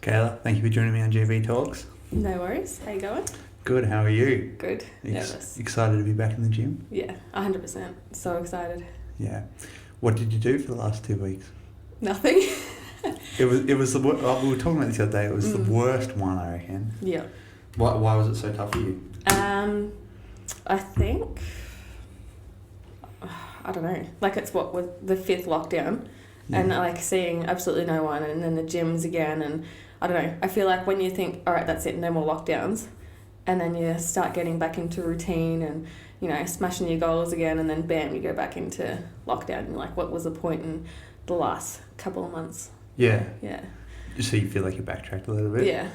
Kayela, thank you for joining me on GV Talks. No worries. How you going? Good, how are you? Good. Nervous. Excited to be back in the gym? Yeah, 100%. So excited. Yeah. What did you do for the last 2 weeks? Nothing. It was we were talking about this the other day, it was the worst one, I reckon. Yeah. Why was it so tough for you? I think, I don't know, like it's what was the 5th lockdown and like seeing absolutely no one and then the gyms again and I don't know, I feel like when you think, all right, that's it, no more lockdowns, and then you start getting back into routine and, you know, smashing your goals again and then bam, you go back into lockdown and you're like, what was the point in the last couple of months? Yeah. Yeah. So you feel like you backtracked a little bit? Yeah,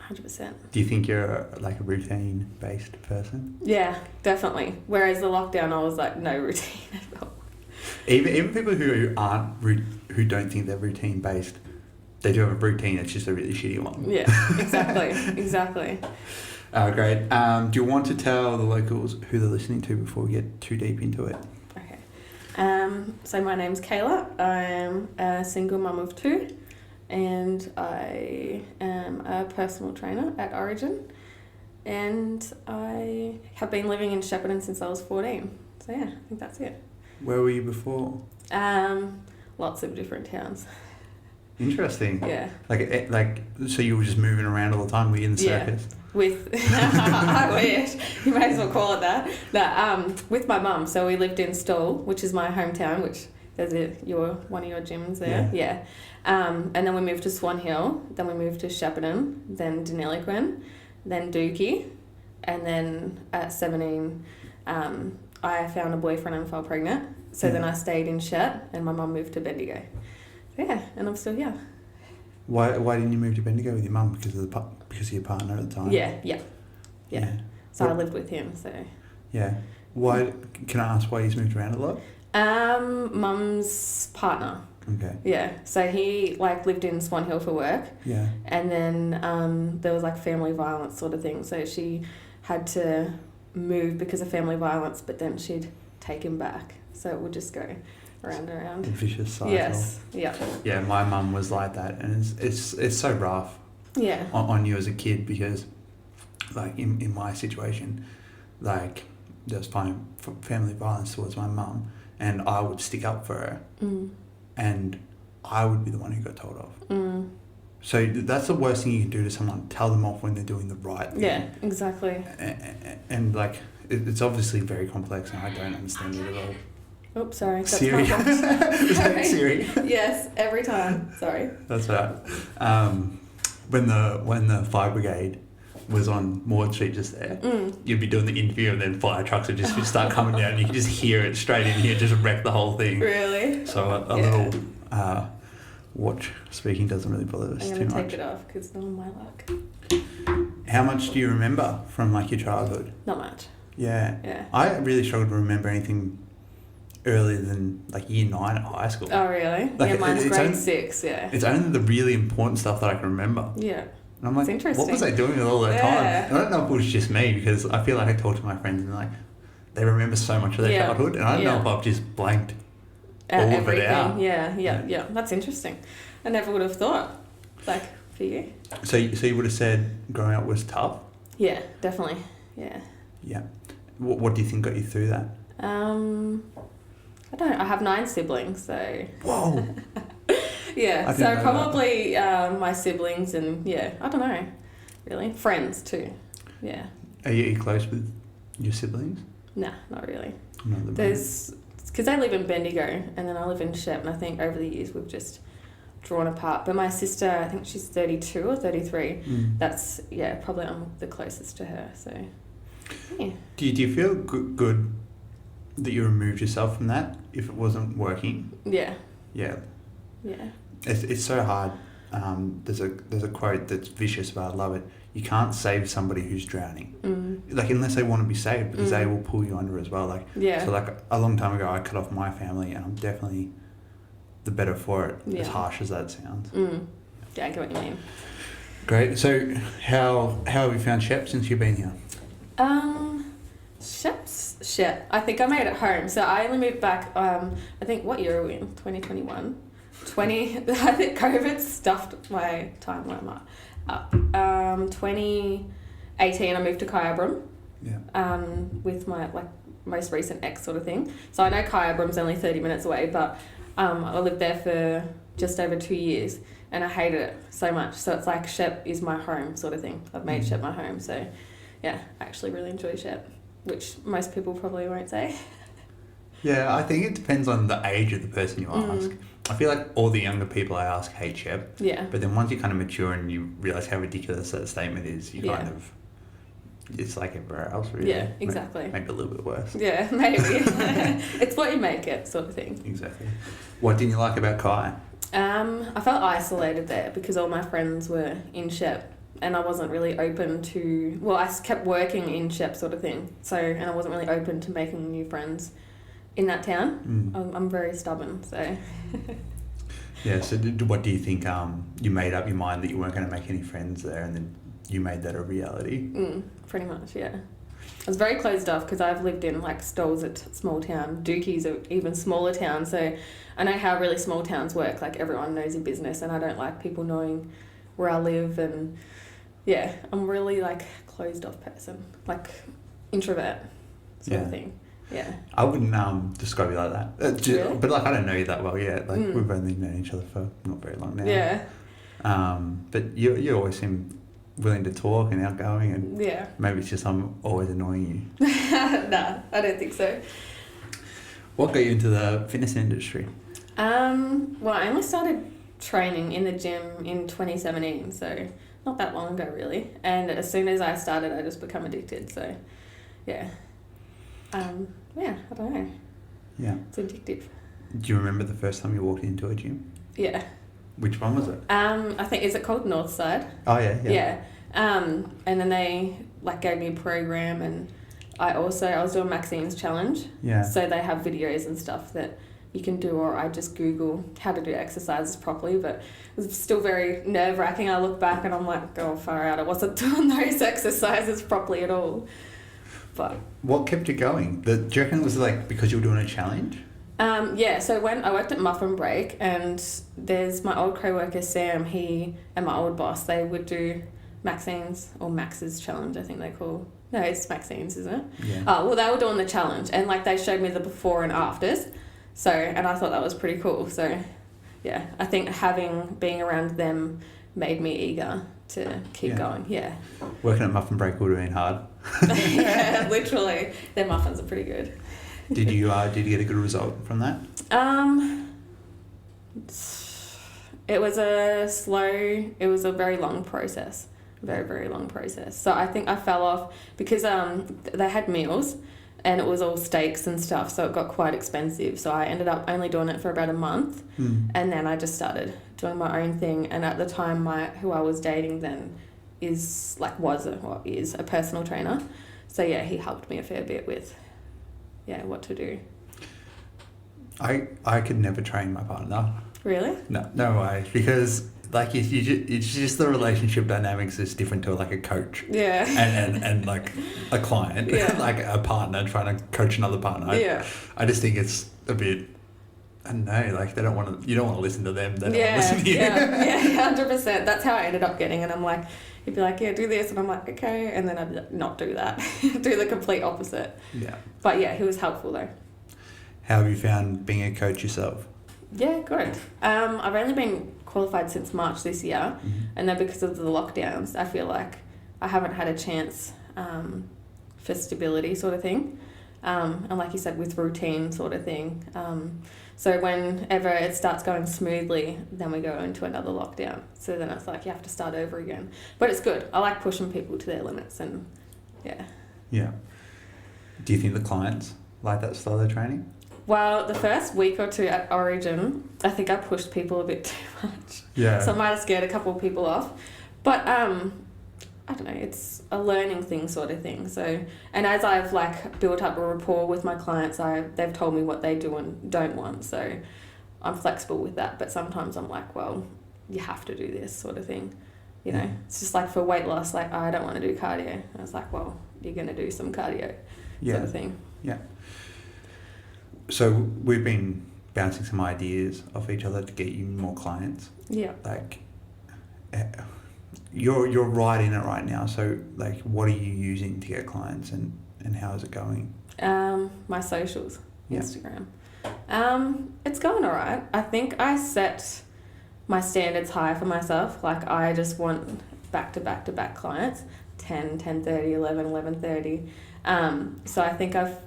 100%. Do you think you're like a routine-based person? Yeah, definitely. Whereas the lockdown, I was like, no routine at all. Even people who who don't think they're routine-based, they do have a routine, it's just a really shitty one. Yeah, exactly. Great. Do you want to tell the locals who they're listening to before we get too deep into it? Okay. So my name's Kayla. I'm a single mum of 2 and I am a personal trainer at Origin and I have been living in Shepparton since I was 14. So yeah, I think that's it. Where were you before? Lots of different towns. Interesting. Yeah. Like, so you were just moving around all the time? Were you in the circus? With, I wish, you may as well call it that. No, with my mum. So we lived in Stoll, which is my hometown, which there's one of your gyms there. Yeah. And then we moved to Swan Hill, then we moved to Shepparton, then Deniliquin, then Dookie, and then at 17, I found a boyfriend and fell pregnant. So then I stayed in Shepp and my mum moved to Bendigo. So yeah, and I'm still here. Why didn't you move to Bendigo with your mum? Because of your partner at the time? Yeah. So I lived with him, so. Yeah. Why, can I ask why he's moved around a lot? Mum's partner. Okay. Yeah, so he lived in Swan Hill for work. Yeah. And then there was family violence sort of thing, so she had to move because of family violence, but then she'd take him back, so it would just go round and around. A vicious cycle. Yes. Yeah. Yeah, my mum was like that, and it's so rough. Yeah. On you as a kid, because in my situation, there was family violence towards my mum, and I would stick up for her, and I would be the one who got told off. So that's the worst thing you can do to someone, tell them off when they're doing the right thing. Yeah, exactly. And it's obviously very complex, and I don't understand it at all. Oops, sorry. That's Siri. Was that Siri? Yes, every time. Sorry. That's right. When the fire brigade was on Maud Street just there, you'd be doing the interview and then fire trucks would just start coming down and you could just hear it straight in here, just wreck the whole thing. Really? So a little watch speaking doesn't really bother us too much. I'm going to take it off because not on my luck. How much do you remember from your childhood? Not much. Yeah. I really struggled to remember anything earlier than year 9 at high school. Oh, really? Yeah, mine's grade 6, yeah. It's only the really important stuff that I can remember. Yeah. And I'm like, interesting. what was I doing with all that time? And I don't know if it was just me, because I feel like I talk to my friends and they remember so much of their childhood, and I don't know if I've just blanked all of it out. Yeah. That's interesting. I never would have thought, for you. So you would have said growing up was tough? Yeah, definitely. Yeah. Yeah. What do you think got you through that? I don't know. I have 9 siblings, so... Whoa! Yeah, so probably my siblings and, I don't know, really. Friends too, yeah. Are you close with your siblings? Nah, not really. There's... Because they live in Bendigo and then I live in Shepp, and I think over the years we've just drawn apart. But my sister, I think she's 32 or 33. That's, probably I'm the closest to her, so, yeah. Do you feel good that you removed yourself from that if it wasn't working? Yeah. Yeah. Yeah. It's so hard. There's a quote that's vicious, but I love it. You can't save somebody who's drowning. Unless they want to be saved, because they will pull you under as well. So a long time ago, I cut off my family, and I'm definitely the better for it. As harsh as that sounds. Yeah, I get what you mean. Great. So how have you found Shepp since you've been here? Shep. I think I made it home. So I only moved back, I think, what year are we in? 2021? I think COVID stuffed my time where I'm at. 2018 I moved to Kyabram. Yeah. With my most recent ex sort of thing. So I know Kyabram's only 30 minutes away, but I lived there for just over 2 years and I hated it so much. So it's like Shepp is my home sort of thing. I've made Shepp my home. So yeah, I actually really enjoy Shepp, which most people probably won't say. Yeah, I think it depends on the age of the person you ask. I feel like all the younger people I ask hate Shepp. Yeah. But then once you kind of mature and you realise how ridiculous that statement is, you kind of... It's like everywhere else, really. Yeah, exactly. Maybe a little bit worse. Yeah, maybe. It's what you make it, sort of thing. Exactly. What didn't you like about Kai? I felt isolated there because all my friends were in Shepp and I wasn't really open to... Well, I kept working in Shepp sort of thing. So, and I wasn't really open to making new friends in that town. I'm very stubborn, so... Yeah, so what do you think you made up your mind that you weren't going to make any friends there and then you made that a reality? Pretty much, yeah. I was very closed off because I've lived in like Stoles, a small town. Dookie's an even smaller town, so I know how really small towns work. Like everyone knows your business and I don't like people knowing where I live and yeah, I'm really like closed off person, like introvert sort of thing. Yeah. I wouldn't describe you like that. Really? But like I don't know you that well yet. Like we've only known each other for not very long now. Yeah. But you always seem willing to talk and outgoing and yeah. Maybe it's just I'm always annoying you. Nah, I don't think so. What got you into the fitness industry? Well, I only started training in the gym in 2017, so not that long ago really. And as soon as I started, I just become addicted. So, yeah. Yeah, I don't know. Yeah. It's addictive. Do you remember the first time you walked into a gym? Yeah. Which one was it? I think, is it called Northside? Oh, yeah. Yeah. And then they like gave me a program and I was doing Maxine's challenge. Yeah. So they have videos and stuff that you can do, or I just Google how to do exercises properly, but it was still very nerve-wracking. I look back and I'm like, oh, far out. I wasn't doing those exercises properly at all. But what kept you going? Do you reckon it was like because you were doing a challenge? Yeah, so when I worked at Muffin Break and there's my old co-worker Sam, he and my old boss, they would do Maxine's or Max's challenge, I think they call. No, it's Maxine's, isn't it? Yeah. Oh, well, they were doing the challenge and like they showed me the before and afters. So, and I thought that was pretty cool. So, yeah, I think being around them made me eager to keep going. Yeah. Working at Muffin Break would have been hard. Yeah, literally. Their muffins are pretty good. Did you get a good result from that? It was a very long process. Very, very long process. So I think I fell off because they had meals and it was all steaks and stuff, so it got quite expensive. So I ended up only doing it for about a month and then I just started doing my own thing. And at the time who I was dating then is a personal trainer. So yeah, he helped me a fair bit with what to do. I could never train my partner. Really? No way. Because like it's just the relationship dynamics is different to like a coach. Yeah. And like a client. Yeah. Like a partner trying to coach another partner. Yeah. I just think it's a bit, I don't know, like you don't want to listen to them. They don't want to listen to you. Yeah, 100%. That's how I ended up getting it. I'm like, he'd be like, yeah, do this. And I'm like, okay. And then I'd be like, not do that. Do the complete opposite. Yeah. But yeah, he was helpful though. How have you found being a coach yourself? Yeah, good. I've only been qualified since March this year. And then because of the lockdowns, I feel like I haven't had a chance for stability sort of thing. And like you said, with routine sort of thing. So whenever it starts going smoothly, then we go into another lockdown. So then it's like you have to start over again. But it's good. I like pushing people to their limits and yeah. Yeah. Do you think the clients like that style of training? Well, the first week or two at Origin, I think I pushed people a bit too much. Yeah. So I might have scared a couple of people off. But I don't know, it's a learning thing sort of thing. So, and as I've like built up a rapport with my clients, they've told me what they do and don't want. So I'm flexible with that. But sometimes I'm like, well, you have to do this sort of thing. You know, it's just like for weight loss, like, I don't want to do cardio. I was like, well, you're going to do some cardio sort of thing. Yeah. So we've been bouncing some ideas off each other to get you more clients. Yeah. Like, you're right in it right now. So, like, what are you using to get clients, and how is it going? My socials, Yeah. Instagram. It's going all right. I think I set my standards high for myself. Like, I just want back-to-back clients, 10, 10:30, 11, 11:30. So I think I've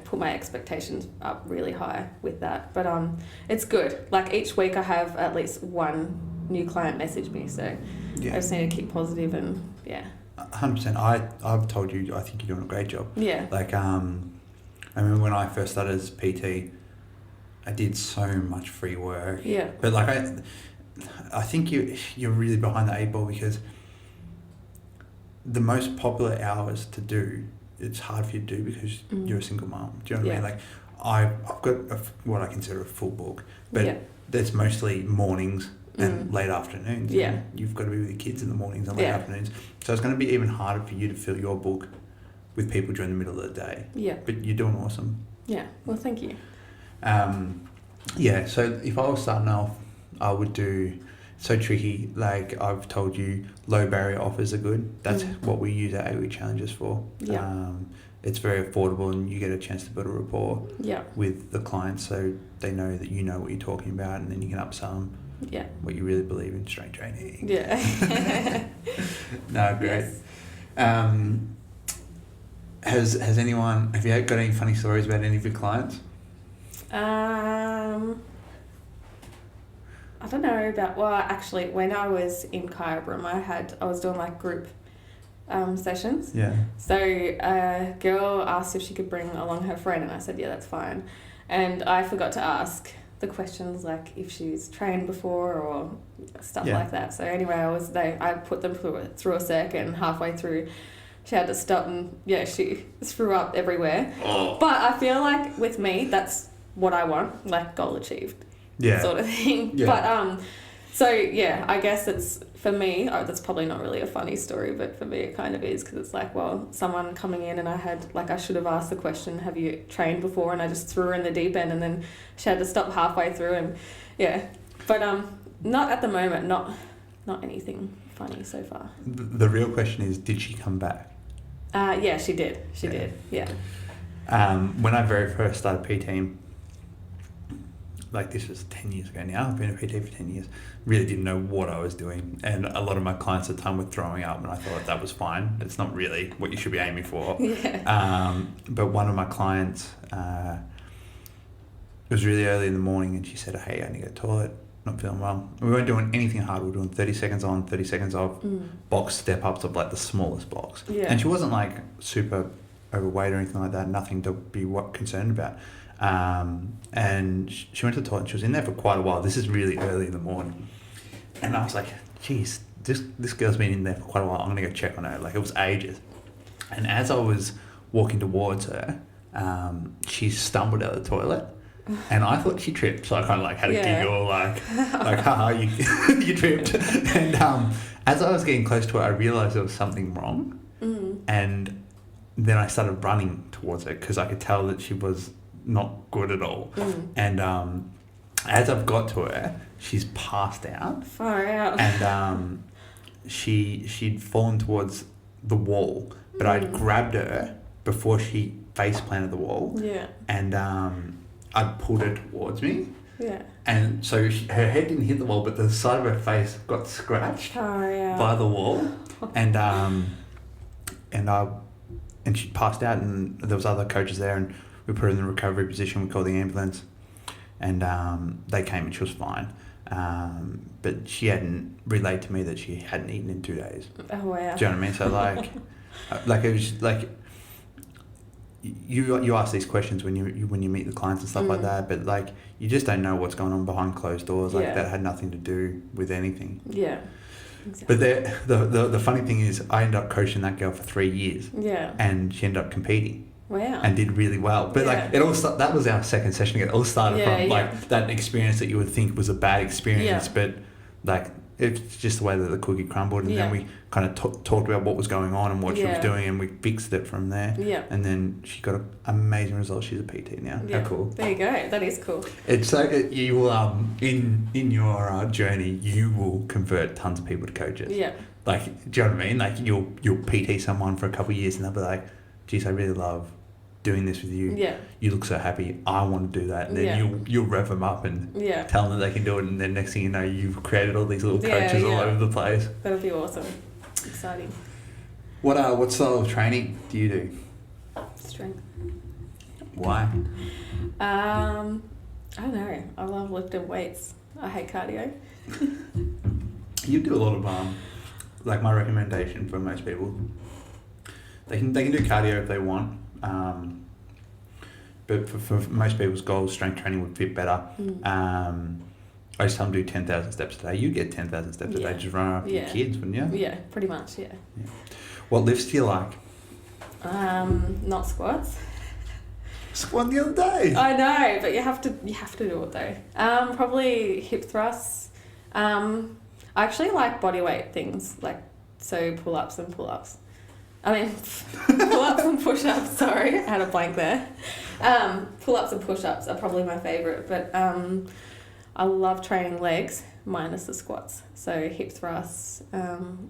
put my expectations up really high with that. But it's good. Like, each week I have at least one new client message me. So I just need to keep positive and 100%. I've told you, I think you're doing a great job. Yeah. Like, I remember when I first started as PT, I did so much free work. Yeah. But like, I think you're really behind the eight ball, because the most popular hours to do, it's hard for you to do because you're a single mom. Do you know what I mean? Like, I've got what I consider a full book, but that's mostly mornings and late afternoons. Yeah. And you've got to be with your kids in the mornings and late afternoons. So it's going to be even harder for you to fill your book with people during the middle of the day. Yeah. But you're doing awesome. Yeah. Well, thank you. So if I was starting off, I would do, so tricky, like I've told you, low barrier offers are good. That's what we use our 8-week challenges for. Yeah. It's very affordable, and you get a chance to build a rapport with the clients, so they know that you know what you're talking about, and then you can upsell them what you really believe in, strength training. Yeah. No, great. Yes. Have you got any funny stories about any of your clients? I don't know about, actually, when I was in Kyabram, I was doing like group sessions. Yeah. So a girl asked if she could bring along her friend, and I said, yeah, that's fine. And I forgot to ask the questions, like if she's trained before or stuff like that. So anyway, I put them through a sec, and halfway through she had to stop, and she threw up everywhere. Oh. But I feel like with me, that's what I want, like goal achieved. Yeah. Sort of thing. Yeah. But I guess it's, for me, that's probably not really a funny story, but for me it kind of is, because it's like, well, someone coming in, and I should have asked the question, have you trained before? And I just threw her in the deep end, and then she had to stop halfway through, and but not at the moment, not anything funny so far. The real question is, did she come back? Yeah, she did. She did. Yeah. When I very first started PTing, like this was 10 years ago now, I've been a PT for 10 years, really didn't know what I was doing, and a lot of my clients at the time were throwing up, and I thought that was fine. It's not really what you should be aiming for. Yeah. But one of my clients, it was really early in the morning, and she said, hey, I need to go to the toilet, not feeling well. We weren't doing anything hard, we were doing 30 seconds on, 30 seconds off, box step-ups of like the smallest blocks. Yeah. And she wasn't like super overweight or anything like that, nothing to be concerned about. And she went to the toilet, and she was in there for quite a while. This is really early in the morning, and I was like, geez, this girl's been in there for quite a while, I'm gonna go check on her. Like, it was ages. And as I was walking towards her, she stumbled out of the toilet, and I thought she tripped, so I kind of like had a giggle, like haha, you tripped. And as I was getting close to her, I realized there was something wrong, and then I started running towards her, because I could tell that she was not good at all. And as I've got to her, she's passed out. Far out. And she'd fallen towards the wall, but I'd grabbed her before she face planted the wall. Yeah. And I'd pulled her towards me. Yeah. And so her head didn't hit the wall, but the side of her face got scratched by the wall. And she passed out, and there was other coaches there, and we put her in the recovery position, we called the ambulance, and they came, and she was fine. But she hadn't relayed to me that she hadn't eaten in 2 days. Oh, wow. Do you know what I mean? So like it was like, you ask these questions when you meet the clients and stuff like that, but like, you just don't know what's going on behind closed doors. Like, that had nothing to do with anything. Yeah. Exactly. But the funny thing is, I ended up coaching that girl for 3 years. Yeah. And she ended up competing. Wow. And did really well. But like, it all that was our second session again. It all started from like that experience that you would think was a bad experience, but like it's just the way that the cookie crumbled, and then we kind of talked about what was going on and what she was doing, and we fixed it from there. Yeah. And then she got an amazing result. She's a PT now. Yeah. How cool. There you go. That is cool. It's like you will in your journey, you will convert tons of people to coaches. Yeah. Like, do you know what I mean? Like, you'll PT someone for a couple of years, and they'll be like, geez, I really love doing this with you. Yeah. You look so happy. I want to do that. And then you'll rev them up and tell them that they can do it. And then next thing you know, you've created all these little coaches all over the place. That'll be awesome. Exciting. What style of training do you do? Strength. Why? I don't know. I love lifting weights. I hate cardio. You do a lot of like my recommendation for most people. They can do cardio if they want. But for most people's goals, strength training would fit better. I just tell them do 10,000 steps a day. You get 10,000 steps a day, just run after your kids, wouldn't you? Yeah, pretty much, yeah. What lifts do you like? Not squats. Squat the other day. I know, but you have to do it though. Probably hip thrusts. I actually like body weight things, like pull-ups and pull-ups. I mean, pull-ups and push-ups, sorry, I had a blank there. Pull-ups and push-ups are probably my favourite, but I love training legs minus the squats. So hip thrusts,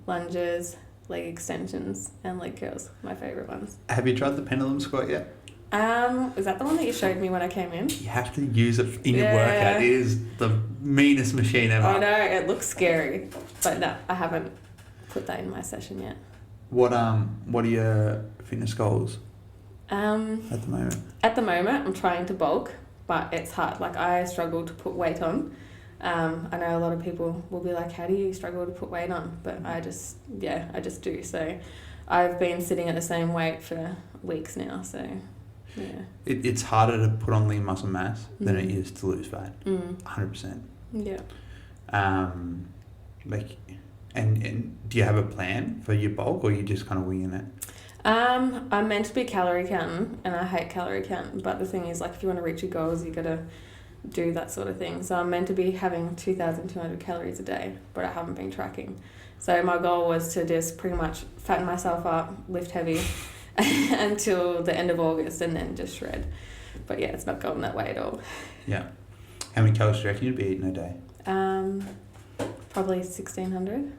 lunges, leg extensions, and leg curls, my favourite ones. Have you tried the pendulum squat yet? Is that the one that you showed me when I came in? You have to use it in your workout. It is the meanest machine ever. I know, it looks scary, but no, I haven't put that in my session yet. What are your fitness goals at the moment? At the moment, I'm trying to bulk, but it's hard. Like, I struggle to put weight on. I know a lot of people will be like, how do you struggle to put weight on? But I just do. So I've been sitting at the same weight for weeks now, so yeah. It's harder to put on lean muscle mass than it is to lose fat. 100%. Yeah. And do you have a plan for your bulk, or are you just kind of winging it? I'm meant to be calorie counting, and I hate calorie counting, but the thing is, like, if you want to reach your goals, you got to do that sort of thing. So I'm meant to be having 2,200 calories a day, but I haven't been tracking. So my goal was to just pretty much fatten myself up, lift heavy until the end of August, and then just shred. But yeah, it's not going that way at all. Yeah. How many calories do you reckon you'd be eating a day? Probably 1,600.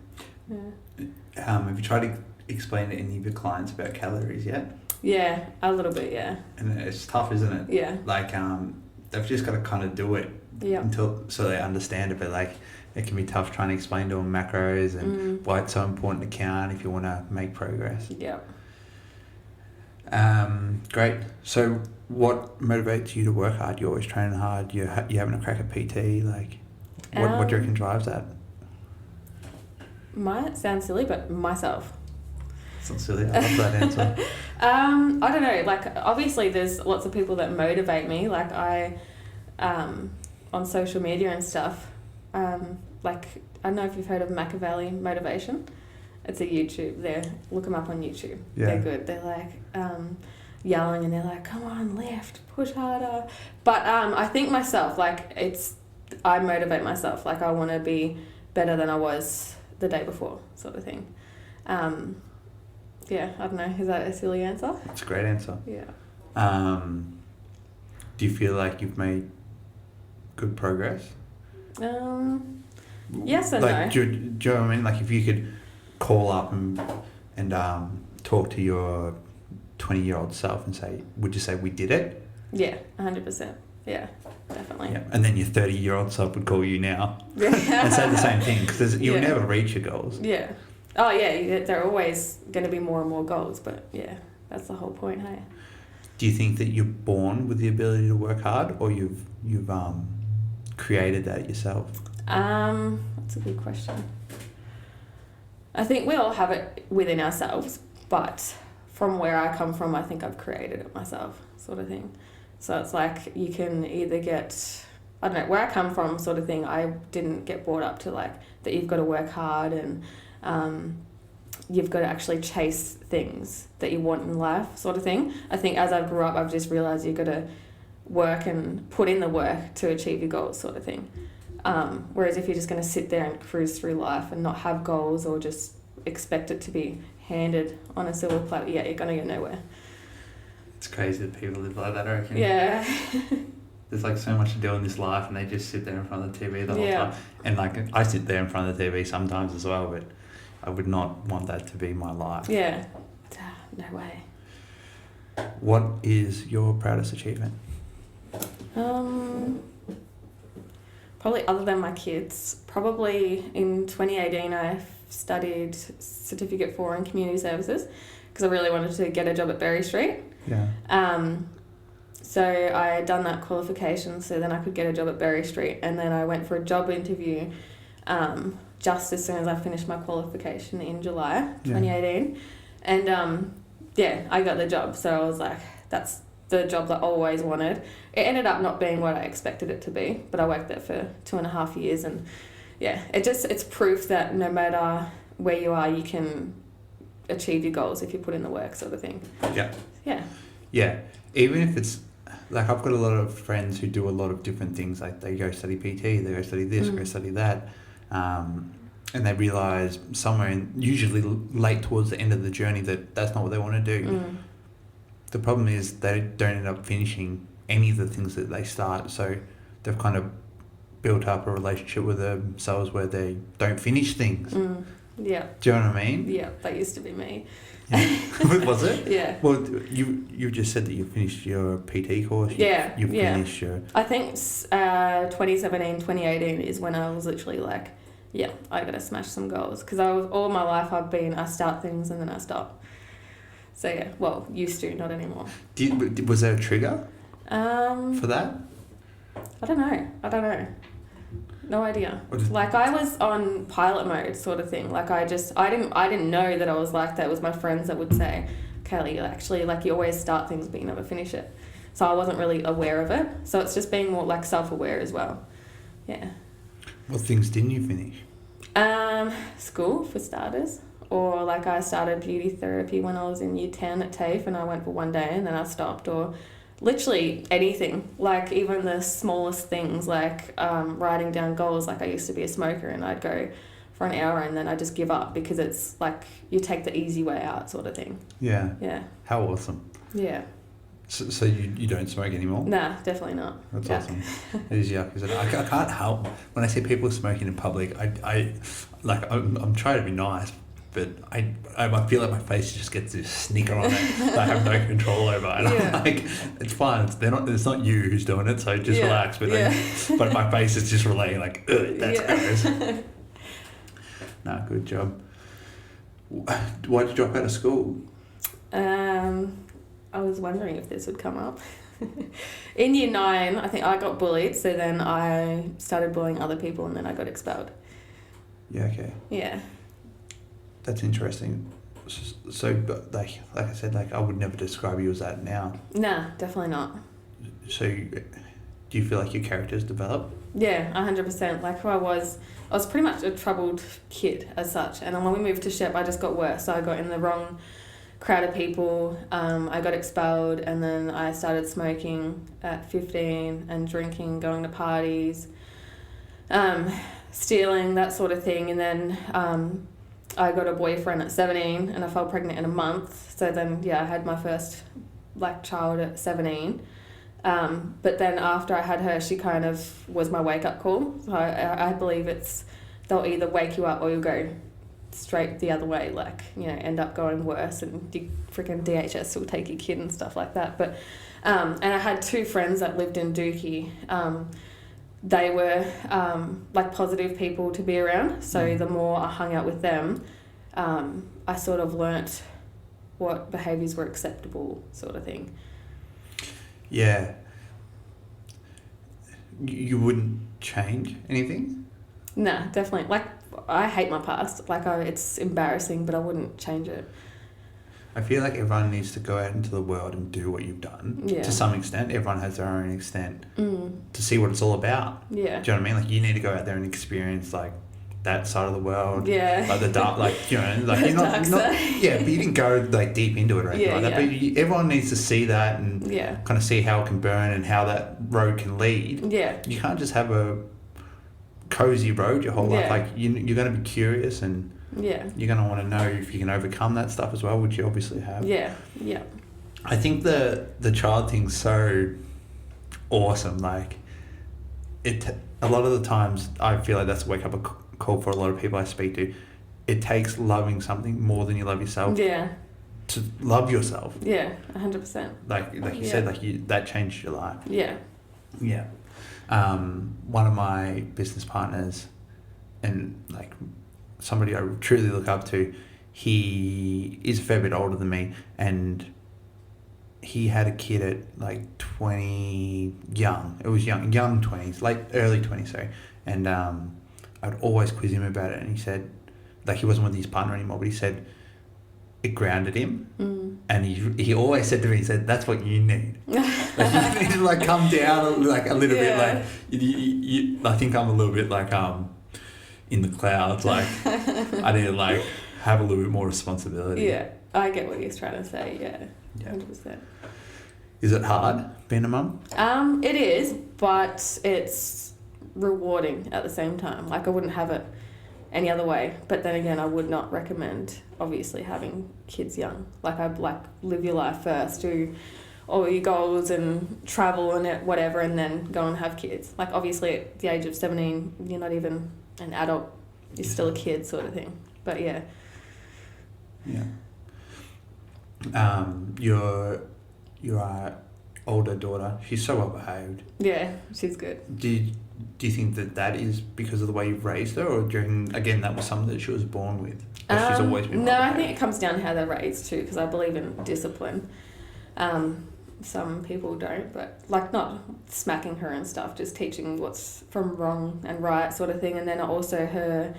Yeah. Have you tried to explain to any of your clients about calories yet? Yeah, a little bit, yeah. And it's tough, isn't it? Yeah. Like, they've just got to kind of do it so they understand it. But like, it can be tough trying to explain to them macros and why it's so important to count if you want to make progress. Yeah. Great. So, what motivates you to work hard? You're always training hard. You're having a crack at PT. Like, what do you reckon drives that? Might sound silly, but myself. It's not silly. I love that answer. I don't know. Like, obviously, there's lots of people that motivate me. Like, on social media and stuff. Like, I don't know if you've heard of Machiavelli Motivation. It's a YouTube. Look them up on YouTube. Yeah. They're good. They're like yelling, and they're like, "Come on, lift, push harder." But I think myself, like, I motivate myself. Like, I want to be better than I was the day before, sort of thing. Yeah, I don't know. Is that a silly answer? It's a great answer. Yeah. Do you feel like you've made good progress? Yes and like, no. Do you know what I mean? Like, if you could call up and talk to your 20-year-old self and say, would you say we did it? Yeah, 100%. Yeah, definitely. Yeah. And then your 30-year-old self would call you now and say the same thing, because you'll never reach your goals. Yeah. Oh, yeah, there are always going to be more and more goals, but yeah, that's the whole point, hey? Do you think that you're born with the ability to work hard, or you've created that yourself? That's a good question. I think we all have it within ourselves, but from where I come from, I think I've created it myself, sort of thing. So it's like, you can either get, I don't know, where I come from, sort of thing, I didn't get brought up to, like, that you've got to work hard and you've got to actually chase things that you want in life, sort of thing. I think as I grew up, I've just realised you've got to work and put in the work to achieve your goals, sort of thing. Whereas if you're just going to sit there and cruise through life and not have goals or just expect it to be handed on a silver platter, yeah, you're going to get nowhere. It's crazy that people live like that, I reckon. Yeah. There's like so much to do in this life and they just sit there in front of the TV the whole time. And like I sit there in front of the TV sometimes as well, but I would not want that to be my life. Yeah. No way. What is your proudest achievement? Probably other than my kids. Probably in 2018 I studied Certificate 4 in Community Services because I really wanted to get a job at Berry Street. Yeah. So I had done that qualification so then I could get a job at Berry Street, and then I went for a job interview just as soon as I finished my qualification in July 2018. And I got the job, so I was like, that's the job that I always wanted. It ended up not being what I expected it to be, but I worked there for 2.5 years, and it's proof that no matter where you are, you can achieve your goals if you put in the work, sort of thing. Yeah, even if it's like, I've got a lot of friends who do a lot of different things, like they go study PT, they go study this, go study that, and they realise somewhere usually late towards the end of the journey that that's not what they want to do. The problem is they don't end up finishing any of the things that they start, so they've kind of built up a relationship with themselves where they don't finish things. Yeah. Do you know what I mean? Yeah, that used to be me. Yeah. Was it? Yeah. Well, you just said that you finished your PT course. You finished your... I think 2017, 2018 is when I was literally like, yeah, I got to smash some goals. Because all my life I start things and then I stop. So yeah, well, used to, not anymore. Was there a trigger for that? I don't know. No idea. Like I was on pilot mode sort of thing. Like I didn't know that I was like that. It was my friends that would say, Kaylee, actually, like you always start things but you never finish it. So I wasn't really aware of it. So it's just being more like self-aware as well. Yeah. What things didn't you finish? School for starters. Or like I started beauty therapy when I was in year 10 at TAFE and I went for one day and then I stopped. Or literally anything, like even the smallest things, like writing down goals. Like I used to be a smoker and I'd go for an hour and then I just give up because it's like you take the easy way out sort of thing. Yeah. Yeah. How awesome. Yeah. So you don't smoke anymore? Nah, definitely not. That's awesome. It is yuck, isn't it? I can't help when I see people smoking in public. I'm trying to be nice, but I feel like my face just gets this snicker on it that I have no control over, and I'm like, it's fine. It's not you who's doing it, so just relax. But my face is just relating like, ugh, that's gross. Nah, good job. Why did you drop out of school? I was wondering if this would come up. In year 9, I think I got bullied, so then I started bullying other people and then I got expelled. Yeah, okay. Yeah. That's interesting. So, but like I said, like I would never describe you as that now. Nah, definitely not. So, do you feel like your character's developed? Yeah, 100%. Like who I was pretty much a troubled kid as such. And when we moved to Shepp, I just got worse. So I got in the wrong crowd of people. I got expelled, and then I started smoking at 15 and drinking, going to parties, stealing, that sort of thing. And then I got a boyfriend at 17 and I fell pregnant in a month. So then, I had my first child at 17. But then after I had her, she kind of was my wake-up call. So I believe they'll either wake you up or you'll go straight the other way, end up going worse, and you freaking DHS will take your kid and stuff like that. But and I had 2 friends that lived in Dookie. They were positive people to be around, so the more I hung out with them, I sort of learnt what behaviours were acceptable, sort of thing. Yeah. You wouldn't change anything? Nah, definitely. I hate my past. It's embarrassing, but I wouldn't change it. I feel like everyone needs to go out into the world and do what you've done. Yeah. To some extent, everyone has their own extent to see what it's all about. Yeah. Do you know what I mean? Like you need to go out there and experience that side of the world. Yeah. Like the dark, you're not yeah, but you didn't go deep into it or anything like that. But everyone needs to see that and kind of see how it can burn and how that road can lead. Yeah. You can't just have a cozy road your whole life. Yeah. Like you're going to be curious and Yeah. you're going to want to know if you can overcome that stuff as well, which you obviously have. Yeah. Yeah. I think the child thing's so awesome. Like a lot of the times I feel like that's a wake up call for a lot of people I speak to. It takes loving something more than you love yourself. Yeah. To love yourself. Yeah, 100%. Like you said, that changed your life. Yeah. Yeah. One of my business partners and like somebody I truly look up to, he is a fair bit older than me, and he had a kid at like 20, young 20s, late early 20s, sorry. And I'd always quiz him about it, and he said, like, he wasn't with his partner anymore, but he said it grounded him. And he always said to me, he said, that's what you need. Like, you need to like come down like a little bit. Like you, I think I'm a little bit like in the clouds. Like I need to like have a little bit more responsibility. Yeah, I get what he's trying to say. Yeah, 100%. Is it hard being a mum? It is, but it's rewarding at the same time. Like, I wouldn't have it any other way. But then again, I would not recommend, obviously, having kids young. Like, I'd like live your life first, do all your goals and travel and it, whatever, and then go and have kids. Like, obviously, at the age of 17, you're not even an adult. You're still a kid, sort of thing. But yeah. Yeah. Your older daughter, she's so well behaved. Yeah, she's good. Do you think that is because of the way you've raised her, or do you reckon, again, that was something that she was born with? She's always been No, well I behaved? think it comes down to how they're raised too, because I believe in discipline. Some people don't, but like not smacking her and stuff, just teaching what's from wrong and right, sort of thing. And then also her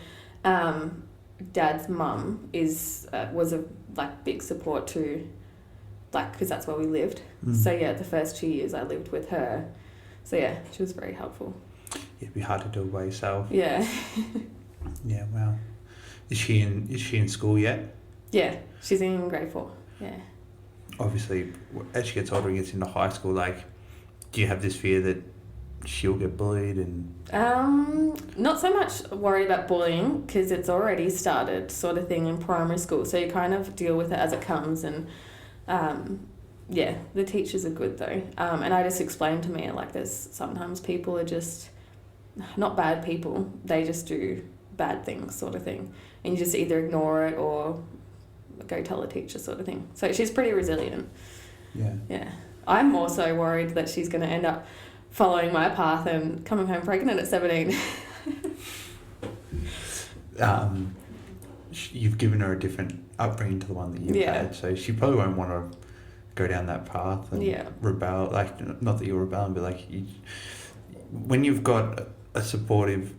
dad's mum was a like big support too, like, because that's where we lived. So yeah, the first 2 years I lived with her. So yeah, she was very helpful. It'd be hard to do it by yourself. Yeah. Yeah, wow. Is she in school yet? Yeah, she's in grade 4. Yeah. Obviously, as she gets older and gets into high school, like, do you have this fear that she'll get bullied and... Not so much worried about bullying, because it's already started, sort of thing, in primary school. So you kind of deal with it as it comes, and yeah, the teachers are good though. And I just explained to me, like, there's sometimes people are just not bad people, they just do bad things, sort of thing, and you just either ignore it or go tell a teacher, sort of thing. So she's pretty resilient. Yeah. I'm also worried that she's going to end up following my path and coming home pregnant at 17. You've given her a different upbringing to the one that you've had, so she probably won't want to go down that path and rebel. Like, not that you're rebelling, but like, when you've got a supportive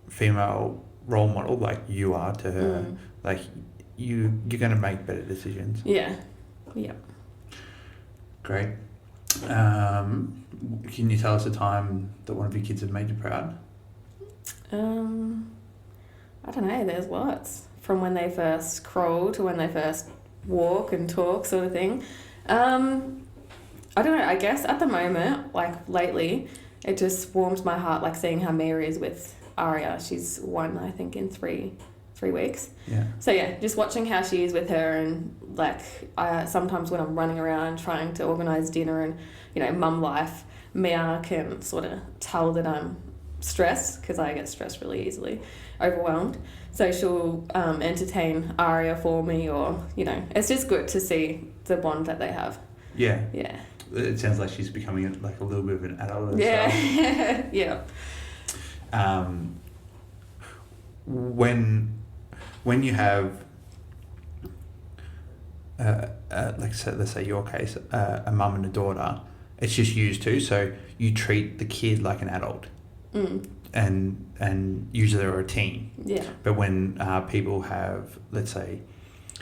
female role model like you are to her, like, you're going to make better decisions. Yeah. Great. Can you tell us a time that one of your kids have made you proud? I don't know, there's lots. From when they first crawl to when they first walk and talk, sort of thing. I don't know, I guess at the moment, like lately, it just warms my heart, like seeing how Mary is with Aria. She's 1, I think, in 3 weeks. Yeah. So yeah, just watching how she is with her, and like sometimes when I'm running around trying to organise dinner and, you know, mum life, Mia can sort of tell that I'm stressed, because I get stressed really easily, overwhelmed. So she'll entertain Aria for me, or, you know, it's just good to see the bond that they have. Yeah. Yeah. It sounds like she's becoming like a little bit of an adult. Yeah. Yeah. When you have, like, let's say your case, a mum and a daughter, it's just you two, so you treat the kid like an adult, and usually they're a team. Yeah. But when people have, let's say,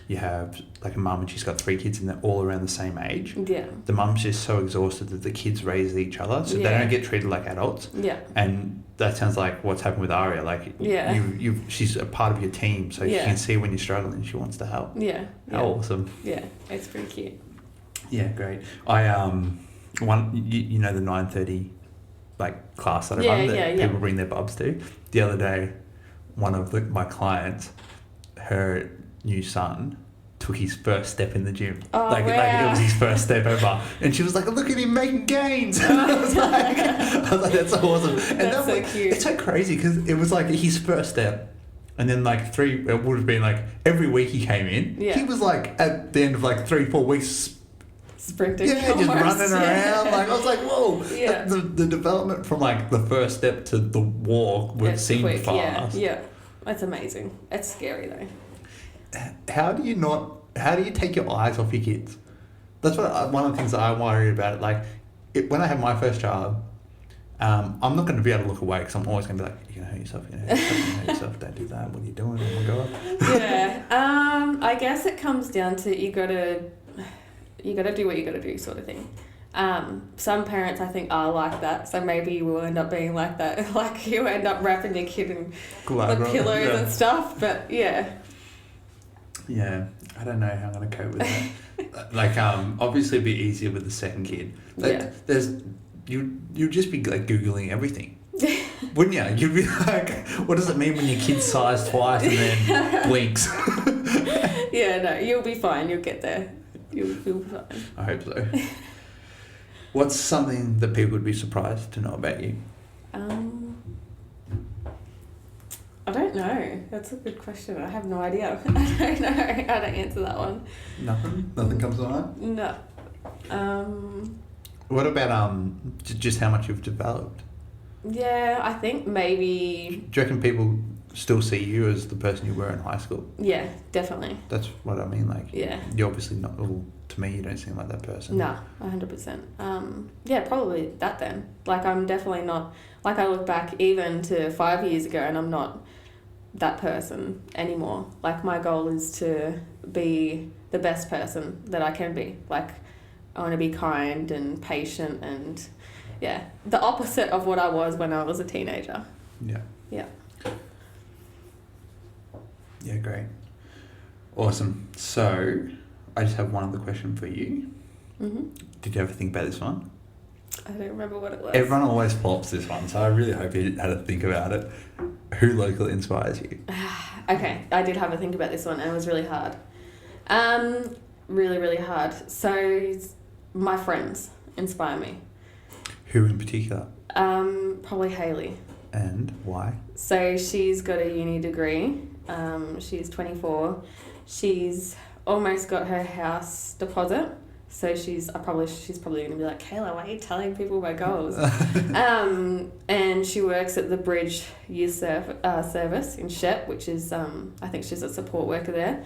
you have like a mum and she's got 3 kids and they're all around the same age. Yeah. The mum's just so exhausted that the kids raise each other, so they don't get treated like adults. Yeah. And that sounds like what's happened with Aria. Like, she's a part of your team, so you can see when you're struggling, she wants to help. Yeah. How awesome. Yeah, it's pretty cute. Yeah, great. I you know the 9:30 like class that I run that people bring their bubs to. The other day, one of my clients, her new son took his first step in the gym. Like it was his first step ever. And she was like, look at him making gains. I was like, that's so awesome. And that's so cute. It's so crazy because it was like his first step. And then like it would have been like every week he came in. Yeah. He was like at the end of like 3-4 weeks sprinting. Yeah, almost. Just running around. Like I was like, whoa. Yeah. The development from like the first step to the walk would seem fast. Yeah. That's amazing. It's scary though. How do you take your eyes off your kids? That's one of the things that I worry about. Like, when I have my first child, I'm not going to be able to look away because I'm always going to be like, you're going to hurt yourself, you're going to hurt yourself, don't do that, what are you doing, oh my God. Yeah, I guess it comes down to you got to do what you got to do sort of thing. Some parents I think are like that, so maybe you will end up being like that. Like you end up wrapping your kid in pillows and stuff, but yeah. Yeah, I don't know how I'm going to cope with that. Like, obviously it'd be easier with the second kid. Like, you'd just be like Googling everything. Wouldn't you? You'd be like, what does it mean when your kid's size twice and then blinks? Yeah, no, you'll be fine. You'll get there. You'll be fine. I hope so. What's something that people would be surprised to know about you? I don't know. That's a good question. I have no idea. I don't know how to answer that one. Nothing comes to mind? No. What about just how much you've developed? Yeah, I think maybe... Do you reckon people still see you as the person you were in high school? Yeah, definitely. That's what I mean. Like, yeah, you're obviously not... Well, to me, you don't seem like that person. No, 100%. Yeah, probably that then. Like, I'm definitely not... Like, I look back even to 5 years ago and I'm not that person anymore. Like, my goal is to be the best person that I can be. Like, I want to be kind and patient and, yeah, the opposite of what I was when I was a teenager. Yeah. Yeah. Yeah, great. Awesome. So, I just have one other question for you. Mm-hmm. Did you ever think about this one? I don't remember what it was. Everyone always flops this one, so I really hope you had to think about it. Who locally inspires you? Okay, I did have a think about this one and it was really hard. Really, really hard. So, my friends inspire me. Who in particular? Probably Hayley. And why? So she's got a uni degree. She's 24. She's almost got her house deposit. So she's probably going to be like, Kayla, why are you telling people my goals? And she works at the Bridge Youth Service in Shepp, which is, I think she's a support worker there.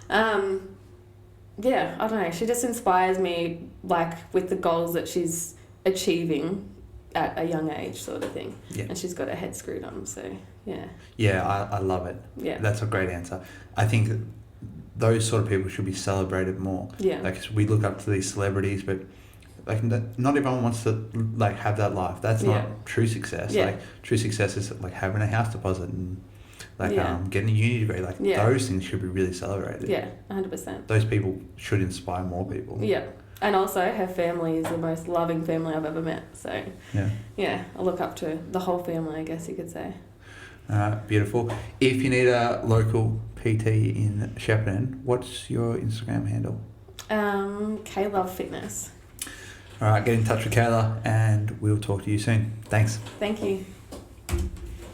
Yeah, I don't know. She just inspires me, like, with the goals that she's achieving at a young age sort of thing. Yeah. And she's got her head screwed on, so, yeah. Yeah, I love it. Yeah. That's a great answer. I think those sort of people should be celebrated more. Yeah. Like, we look up to these celebrities, but like not everyone wants to like have that life. That's not true success. Yeah. Like, true success is like having a house deposit and like getting a uni degree. Like those things should be really celebrated. Yeah, 100%. Those people should inspire more people. Yeah. And also her family is the most loving family I've ever met. So yeah, I look up to the whole family, I guess you could say. Beautiful. If you need a local PT in Shepparton, what's your Instagram handle? Kayela Fitness. All right, get in touch with Kayla and we'll talk to you soon. Thanks. Thank you.